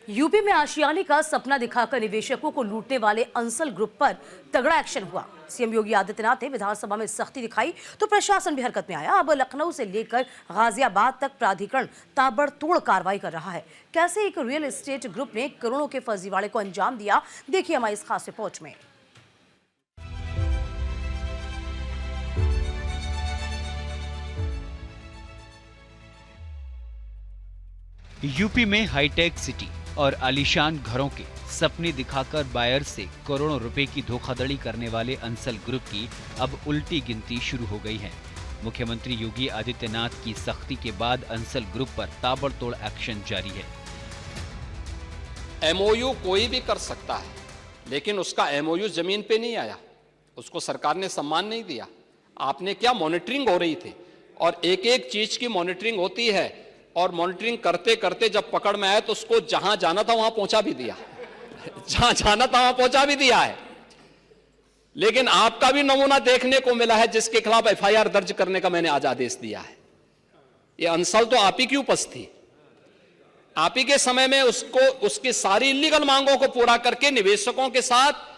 UP में आशियाने का सपना दिखाकर निवेशकों को लूटने वाले अंसल ग्रुप पर तगड़ा एक्शन हुआ। सीएम योगी आदित्यनाथ ने विधानसभा में सख्ती दिखाई तो प्रशासन भी हरकत में आया। अब लखनऊ से लेकर गाजियाबाद तक प्राधिकरण ताबड़तोड़ कार्रवाई कर रहा है। कैसे एक रियल एस्टेट ग्रुप ने करोड़ों के फर्जीवाड़े को अंजाम दिया, देखिए हमारी इस खास रिपोर्ट में। यूपी में हाईटेक सिटी और आलीशान घरों के सपने दिखाकर बायर से करोड़ों रुपए की धोखाधड़ी करने वाले अंसल ग्रुप की अब उल्टी गिनती शुरू हो गई है। मुख्यमंत्री योगी आदित्यनाथ की सख्ती के बाद अंसल ग्रुप पर ताबड़तोड़ एक्शन जारी है। एमओयू कोई भी कर सकता है, लेकिन उसका एमओयू जमीन पे नहीं आया, उसको सरकार ने सम्मान नहीं दिया। आपने क्या, मॉनिटरिंग हो रही थी और एक एक चीज की मॉनिटरिंग होती है और मॉनिटरिंग करते करते जब पकड़ में आया तो उसको जहां जाना था वहां पहुंचा भी दिया, जहां जाना था वहां पहुंचा भी दिया है। लेकिन आपका भी नमूना देखने को मिला है, जिसके खिलाफ एफआईआर दर्ज करने का मैंने आज आदेश दिया है। ये अंसल तो आप ही की उपस्थिति थी, आप ही के समय में उसको उसकी सारी इलीगल मांगों को पूरा करके निवेशकों के साथ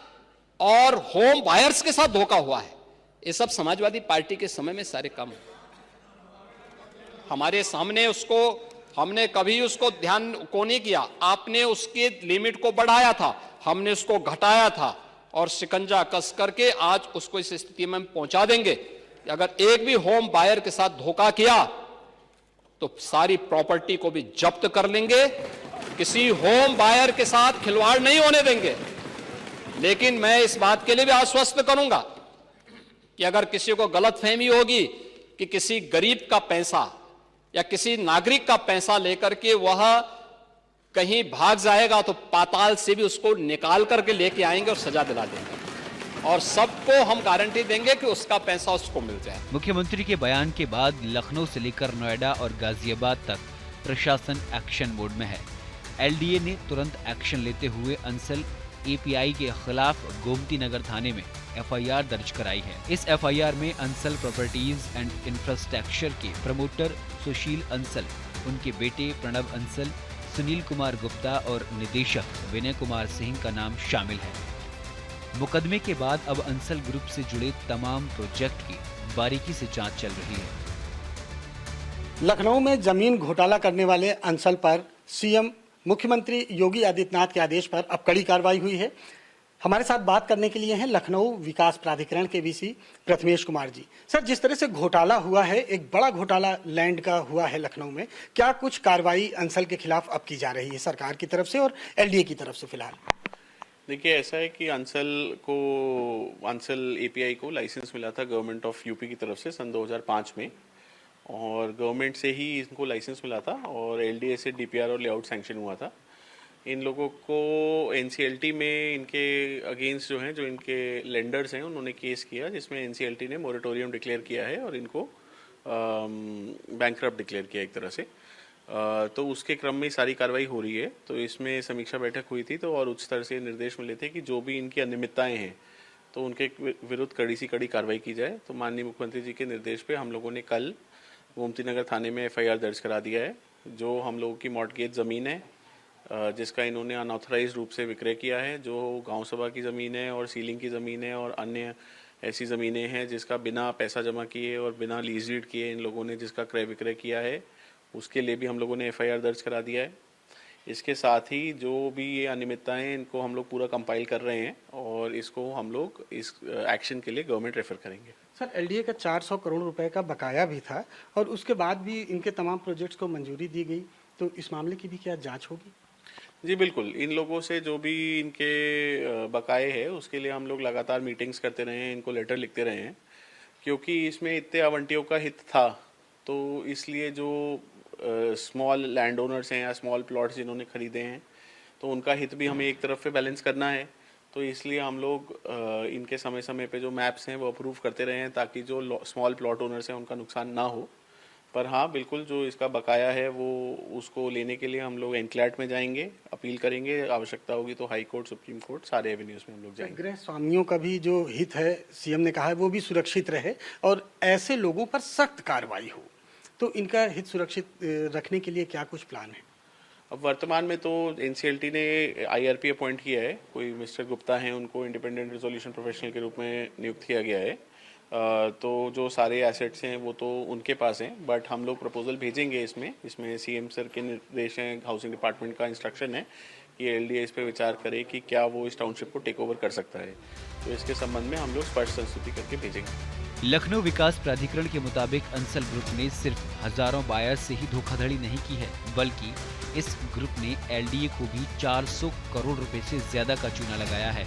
और होम बायर्स के साथ धोखा हुआ है। ये सब समाजवादी पार्टी के समय में सारे काम हमारे सामने, उसको हमने कभी उसको ध्यान को नहीं किया। आपने उसके लिमिट को बढ़ाया था, हमने उसको घटाया था और शिकंजा कस करके आज उसको इस स्थिति में पहुंचा देंगे। अगर एक भी होम बायर के साथ धोखा किया तो सारी प्रॉपर्टी को भी जब्त कर लेंगे। किसी होम बायर के साथ खिलवाड़ नहीं होने देंगे। लेकिन मैं इस बात के लिए भी आश्वस्त करूंगा कि अगर किसी को गलतफहमी होगी कि किसी गरीब का पैसा या किसी नागरिक का पैसा लेकर के वह कहीं भाग जाएगा तो पाताल से भी उसको निकाल करके लेके आएंगे और सजा दिला देंगे और सबको हम गारंटी देंगे कि उसका पैसा उसको मिल जाए। मुख्यमंत्री के बयान के बाद लखनऊ से लेकर नोएडा और गाजियाबाद तक प्रशासन एक्शन मोड में है। एलडीए ने तुरंत एक्शन लेते हुए अंसल एपीआई के खिलाफ गोमती नगर थाने में एफआईआर दर्ज कराई है। इस एफआईआर में अंसल प्रॉपर्टीज एंड इंफ्रास्ट्रक्चर के प्रमोटर सुशील अंसल, उनके बेटे प्रणव अंसल, सुनील कुमार गुप्ता और निदेशक विनय कुमार सिंह का नाम शामिल है। मुकदमे के बाद अब अंसल ग्रुप से जुड़े तमाम प्रोजेक्ट की बारीकी से जांच चल रही है। लखनऊ में जमीन घोटाला करने वाले अंसल पर सीएम मुख्यमंत्री योगी आदित्यनाथ के आदेश पर अब कड़ी कार्रवाई हुई है। हमारे साथ बात करने के लिए हैं लखनऊ विकास प्राधिकरण के वीसी प्रथमेश कुमार जी। सर, जिस तरह से घोटाला हुआ है, एक बड़ा घोटाला लैंड का हुआ है लखनऊ में, क्या कुछ कार्रवाई अंसल के खिलाफ अब की जा रही है सरकार की तरफ से और एलडीए की तरफ से फिलहाल? देखिए, ऐसा है कि अंसल एपीआई को लाइसेंस मिला था गवर्नमेंट ऑफ यूपी की तरफ से सन 2005 में और गवर्नमेंट से ही इनको लाइसेंस मिला था और एलडीए से डीपीआर और लेआउट सैंक्शन हुआ था। इन लोगों को एनसीएलटी में इनके अगेंस्ट जो हैं, जो इनके लेंडर्स हैं, उन्होंने केस किया जिसमें एनसीएलटी ने मोरेटोरियम डिक्लेयर किया है और इनको बैंकरप्ट डिक्लेयर किया एक तरह से। तो उसके क्रम में सारी कार्रवाई हो रही है। तो इसमें समीक्षा बैठक हुई थी तो और उच्च स्तर से निर्देश मिले थे कि जो भी इनकी अनियमितताएं हैं तो उनके विरुद्ध कड़ी से कड़ी कार्रवाई की जाए। तो माननीय मुख्यमंत्री जी के निर्देश पे हम लोगों ने कल गोमती नगर थाने में एफआईआर दर्ज करा दिया है। जो हम लोगों की मॉर्टगेज ज़मीन है जिसका इन्होंने अनऑथराइज रूप से विक्रय किया है, जो गांव सभा की ज़मीन है और सीलिंग की ज़मीन है और अन्य ऐसी ज़मीनें हैं जिसका बिना पैसा जमा किए और बिना लीज डीड किए इन लोगों ने जिसका क्रय विक्रय किया है, उसके लिए भी हम लोगों ने एफआईआर दर्ज करा दिया है। इसके साथ ही जो भी ये अनियमितताएँ इनको हम लोग पूरा कंपाइल कर रहे हैं और इसको हम लोग इस एक्शन के लिए गवर्नमेंट रेफर करेंगे। सर, एलडीए का 400 करोड़ रुपए का बकाया भी था और उसके बाद भी इनके तमाम प्रोजेक्ट्स को मंजूरी दी गई, तो इस मामले की भी क्या जांच होगी? जी बिल्कुल, इन लोगों से जो भी इनके बकाए हैं उसके लिए हम लोग लगातार मीटिंग्स करते रहे हैं, इनको लेटर लिखते रहे हैं, क्योंकि इसमें इतने आवंटियों का हित था। तो इसलिए जो स्मॉल लैंड ओनर्स हैं या स्मॉल प्लॉट्स जिन्होंने खरीदे हैं तो उनका हित भी हमें एक तरफ पे बैलेंस करना है। तो इसलिए हम लोग इनके समय समय पे जो मैप्स हैं वो अप्रूव करते रहे हैं ताकि जो स्मॉल प्लॉट ओनर्स हैं उनका नुकसान ना हो। पर हाँ, बिल्कुल जो इसका बकाया है वो उसको लेने के लिए हम लोग एनक्लैट में जाएंगे, अपील करेंगे, आवश्यकता होगी तो हाई कोर्ट, सुप्रीम कोर्ट, सारे एवेन्यूज में हम लोग जाएंगे। गृह स्वामियों का भी जो हित है, सीएम ने कहा है वो भी सुरक्षित रहे और ऐसे लोगों पर सख्त कार्रवाई हो, तो इनका हित सुरक्षित रखने के लिए क्या कुछ प्लान है? अब वर्तमान में तो एनसीएलटी ने आईआरपी अपॉइंट किया है, कोई मिस्टर गुप्ता हैं, उनको इंडिपेंडेंट रिजोल्यूशन प्रोफेशनल के रूप में नियुक्त किया गया है। तो जो सारे एसेट्स हैं वो तो उनके पास हैं, बट हम लोग प्रपोजल भेजेंगे इसमें सीएम सर के निर्देश हैं, हाउसिंग डिपार्टमेंट का इंस्ट्रक्शन है कि एलडीए इस पर विचार करे कि क्या वो इस टाउनशिप को टेक ओवर कर सकता है। तो इसके संबंध में हम लोग स्पष्ट संस्तुति करके भेजेंगे। लखनऊ विकास प्राधिकरण के मुताबिक अंसल ग्रुप ने सिर्फ हजारों बायर्स से ही धोखाधड़ी नहीं की है, बल्कि इस ग्रुप ने एलडीए को भी 400 करोड़ रुपए से ज्यादा का चूना लगाया है।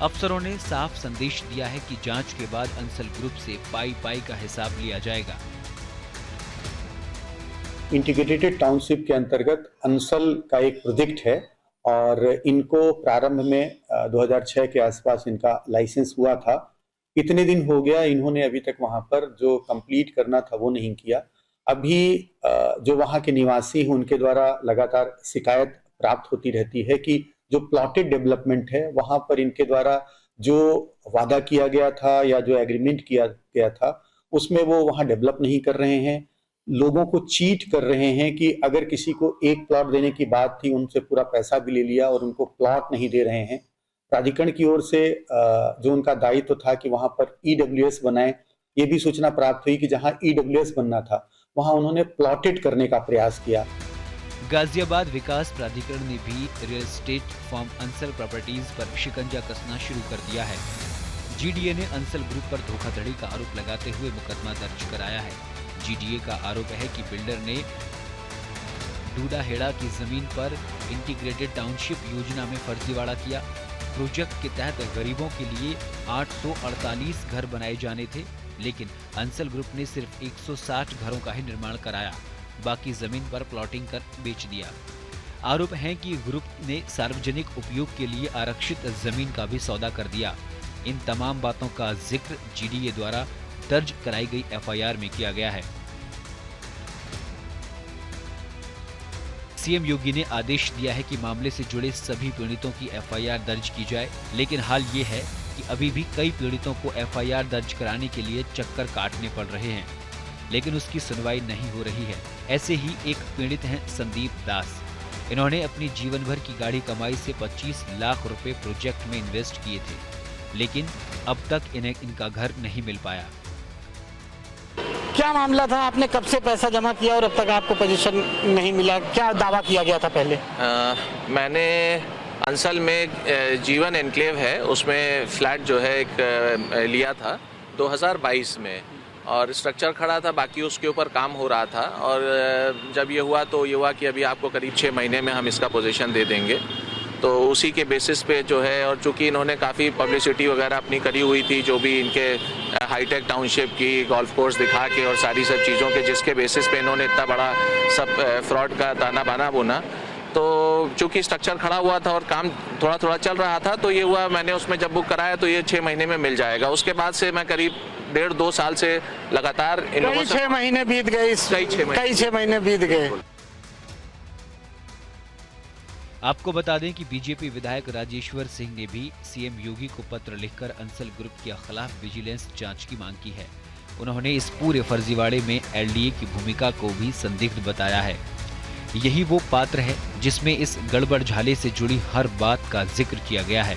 अफसरों ने साफ संदेश दिया है कि जांच के बाद अंसल ग्रुप से पाई का हिसाब लिया जाएगा। इंटीग्रेटेड टाउनशिप के अंतर्गत अंसल का एक प्रोजेक्ट है और इनको प्रारंभ में 2006 के आसपास इनका लाइसेंस हुआ था। इतने दिन हो गया, इन्होंने अभी तक वहां पर जो कंप्लीट करना था वो नहीं किया। अभी जो वहां के निवासी हैं उनके द्वारा लगातार शिकायत प्राप्त होती रहती है कि जो प्लॉटेड डेवलपमेंट है वहां पर इनके द्वारा जो वादा किया गया था या जो एग्रीमेंट किया गया था उसमें वो वहां डेवलप नहीं कर रहे हैं, लोगों को चीट कर रहे हैं कि अगर किसी को एक प्लॉट देने की बात थी उनसे पूरा पैसा भी ले लिया और उनको प्लॉट नहीं दे रहे हैं। प्राधिकरण की ओर से जो उनका दायित्व था कि वहां पर ईडब्ल्यूएस बनाए, ये भी सूचना प्राप्त हुई कि जहां ईडब्ल्यूएस बनना था वहां उन्होंने प्लॉटेड करने का प्रयास किया। गाजियाबाद विकास प्राधिकरण ने भी real estate firm Ansal properties पर शिकंजा कसना शुरू कर दिया है। जीडीए ने अंसल ग्रुप पर धोखाधड़ी का आरोप लगाते हुए मुकदमा दर्ज कराया है। जीडीए का आरोप है कि बिल्डर ने डूडाहेड़ा की जमीन पर इंटीग्रेटेड टाउनशिप योजना में फर्जीवाड़ा किया। प्रोजेक्ट के तहत गरीबों के लिए 848 घर बनाए जाने थे, लेकिन अंसल ग्रुप ने सिर्फ 160 घरों का ही निर्माण कराया, बाकी जमीन पर प्लॉटिंग कर बेच दिया। आरोप है कि ग्रुप ने सार्वजनिक उपयोग के लिए आरक्षित जमीन का भी सौदा कर दिया। इन तमाम बातों का जिक्र जीडीए द्वारा दर्ज कराई गई एफआईआर में किया गया है। सीएम योगी ने आदेश दिया है कि मामले से जुड़े सभी पीड़ितों की एफआईआर दर्ज की जाए, लेकिन हाल ये है कि अभी भी कई पीड़ितों को एफआईआर दर्ज कराने के लिए चक्कर काटने पड़ रहे हैं, लेकिन उसकी सुनवाई नहीं हो रही है। ऐसे ही एक पीड़ित हैं संदीप दास। इन्होंने अपनी जीवन भर की गाड़ी कमाई से 25 लाख रुपए प्रोजेक्ट में इन्वेस्ट किए थे, लेकिन अब तक इन्हें इनका घर नहीं मिल पाया। क्या मामला था, आपने कब से पैसा जमा किया और अब तक आपको पोजीशन नहीं मिला? क्या दावा किया गया था पहले? मैंने अंसल में जीवन एनक्लेव है, उसमें फ्लैट जो है एक लिया था 2022 में और स्ट्रक्चर खड़ा था, बाकी उसके ऊपर काम हो रहा था। और जब ये हुआ तो ये हुआ कि अभी आपको करीब 6 महीने में हम इसका पोजीशन दे देंगे। तो उसी के बेसिस पे जो है, और चूंकि इन्होंने काफ़ी पब्लिसिटी वगैरह अपनी करी हुई थी, जो भी इनके हाईटेक टाउनशिप की गोल्फ कोर्स दिखा के और सारी सब चीज़ों के, जिसके बेसिस पे इन्होंने इतना बड़ा सब फ्रॉड का ताना बाना बुना। तो चूंकि स्ट्रक्चर खड़ा हुआ था और काम थोड़ा थोड़ा चल रहा था, तो ये हुआ, मैंने उसमें जब बुक कराया तो ये 6 महीने में मिल जाएगा। उसके बाद से मैं करीब 1.5-2 साल से लगातार इन लोगों से 6 महीने बीत गए, कई 6 महीने बीत गए। आपको बता दें कि बीजेपी विधायक राजेश्वर सिंह ने भी सीएम योगी को पत्र लिखकर अंसल ग्रुप के खिलाफ विजिलेंस जांच की मांग की है। उन्होंने इस पूरे फर्जीवाड़े में एलडीए की भूमिका को भी संदिग्ध बताया है। यही वो पात्र है जिसमें इस गड़बड़ झाले से जुड़ी हर बात का जिक्र किया गया है।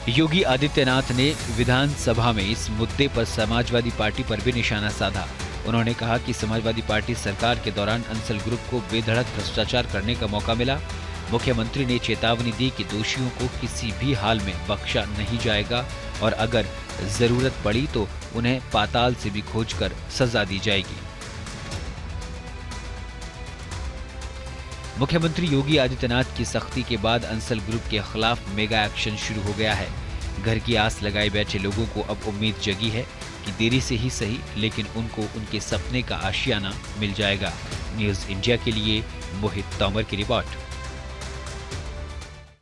योगी आदित्यनाथ ने विधानसभा में इस मुद्दे पर समाजवादी पार्टी पर भी निशाना साधा। उन्होंने कहा कि समाजवादी पार्टी सरकार के दौरान अंसल ग्रुप को बेधड़क भ्रष्टाचार करने का मौका मिला। मुख्यमंत्री ने चेतावनी दी कि दोषियों को किसी भी हाल में बख्शा नहीं जाएगा और अगर जरूरत पड़ी तो उन्हें पाताल से भी खोजकर सजा दी जाएगी। मुख्यमंत्री योगी आदित्यनाथ की सख्ती के बाद अंसल ग्रुप के खिलाफ मेगा एक्शन शुरू हो गया है। घर की आस लगाए बैठे लोगों को अब उम्मीद जगी है कि देरी से ही सही, लेकिन उनको उनके सपने का आशियाना मिल जाएगा। न्यूज़ इंडिया के लिए मोहित तोमर की रिपोर्ट।